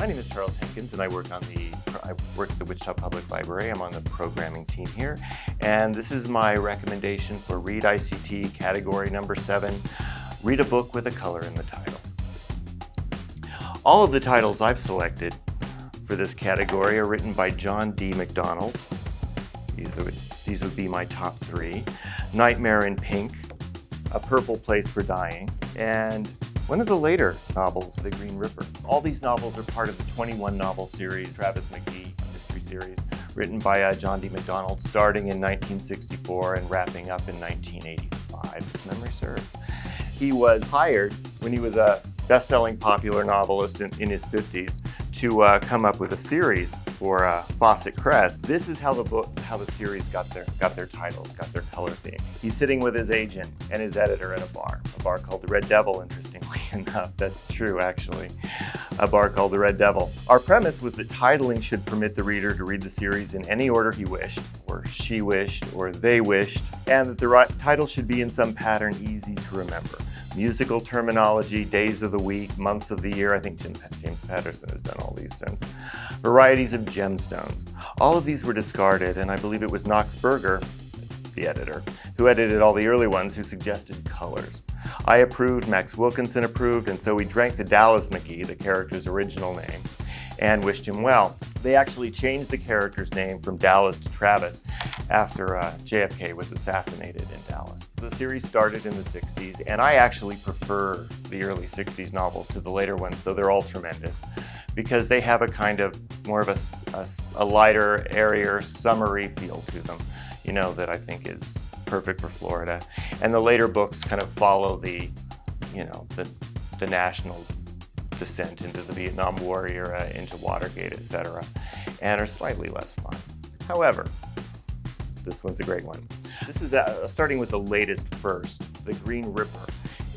My name is Charles Hankins, and I work at the Wichita Public Library. I'm on the programming team here, and this is my recommendation for ReadICT category number 7, read a book with a color in the title. All of the titles I've selected for this category are written by John D. MacDonald. These would be my top 3. Nightmare in Pink, A Purple Place for Dying, and one of the later novels, The Green Ripper. All these novels are part of the 21-novel series, Travis McGee mystery series, written by John D. MacDonald, starting in 1964 and wrapping up in 1985, if memory serves. He was hired when he was a best-selling popular novelist in his 50s to come up with a series for Fawcett Crest. This is how the series got their titles, got their color theme. He's sitting with his agent and his editor at a bar called the Red Devil, interestingly enough. That's true, actually. A bar called the Red Devil. Our premise was that titling should permit the reader to read the series in any order he wished, or she wished, or they wished, and that the title should be in some pattern easy to remember. Musical terminology, days of the week, months of the year. I think James Patterson has done all these since. Varieties of gemstones. All of these were discarded, and I believe it was Knox Berger, the editor, who edited all the early ones, who suggested colors. I approved, Max Wilkinson approved, and so we drank to Dallas McGee, the character's original name, and wished him well. They actually changed the character's name from Dallas to Travis after JFK was assassinated in Dallas. The series started in the 60s, and I actually prefer the early 60s novels to the later ones, though they're all tremendous, because they have a kind of more of a lighter, airier, summery feel to them, you know, that I think is perfect for Florida. And the later books kind of follow the national descent into the Vietnam War era, into Watergate, etc., and are slightly less fun. However, this one's a great one. This is starting with the latest first, The Green Ripper.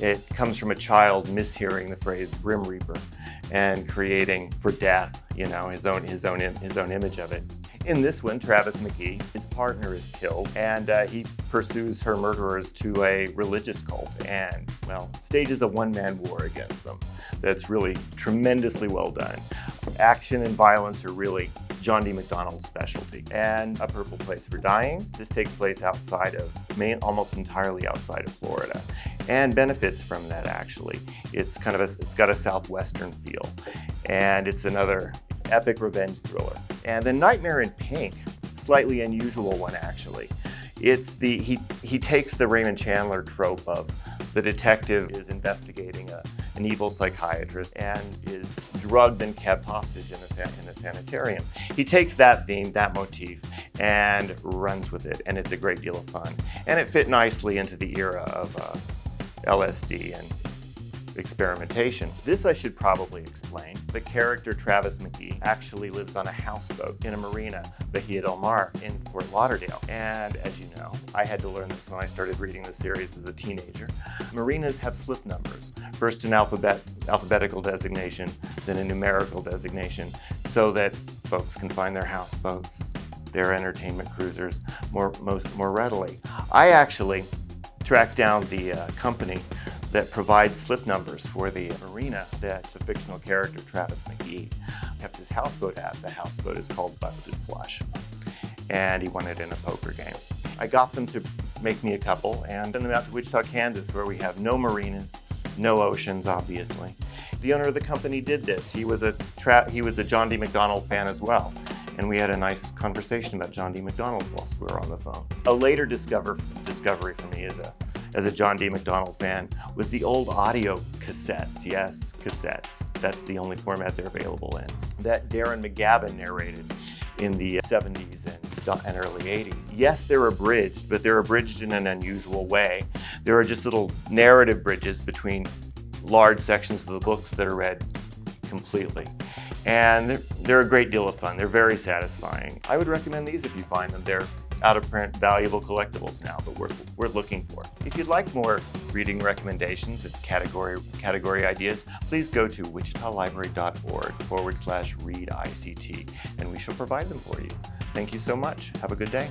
It comes from a child mishearing the phrase Grim Reaper and creating for death, you know, his own image of it. In this one, Travis McGee, his partner is killed, and he pursues her murderers to a religious cult and, well, stages a one-man war against them. That's really tremendously well done. Action and violence are really John D. MacDonald's specialty. And A Purple Place for Dying. This takes place outside of almost entirely outside of Florida, and benefits from that, actually. It's got a southwestern feel, and it's another epic revenge thriller. And then Nightmare in Pink, slightly unusual one, actually. He takes the Raymond Chandler trope of the detective is investigating an evil psychiatrist and is drugged and kept hostage in a sanitarium. He takes that theme, that motif, and runs with it, and it's a great deal of fun. And it fit nicely into the era of LSD and experimentation. This I should probably explain. The character Travis McGee actually lives on a houseboat in a marina, Bahia del Mar, in Fort Lauderdale. And as you know, I had to learn this when I started reading the series as a teenager. Marinas have slip numbers. First an alphabetical designation, then a numerical designation, so that folks can find their houseboats, their entertainment cruisers more readily. I actually tracked down the company that provides slip numbers for the marina that the fictional character Travis McGee kept his houseboat at. The houseboat is called Busted Flush, and he won it in a poker game. I got them to make me a couple and sent them out to Wichita, Kansas, where we have no marinas, no oceans, obviously. The owner of the company did this. He was a John D. MacDonald fan as well, and we had a nice conversation about John D. MacDonald whilst we were on the phone. A later discovery for me as a John D. MacDonald fan was the old audio cassettes. Yes, cassettes. That's the only format they're available in. That Darren McGavin narrated in the 70s and early 80s. Yes, they're abridged, but they're abridged in an unusual way. There are just little narrative bridges between large sections of the books that are read completely. And they're a great deal of fun. They're very satisfying. I would recommend these if you find them. They're out-of-print, valuable collectibles now, but worth looking for. If you'd like more reading recommendations and category ideas, please go to wichitalibrary.org/ReadICT, and we shall provide them for you. Thank you so much. Have a good day.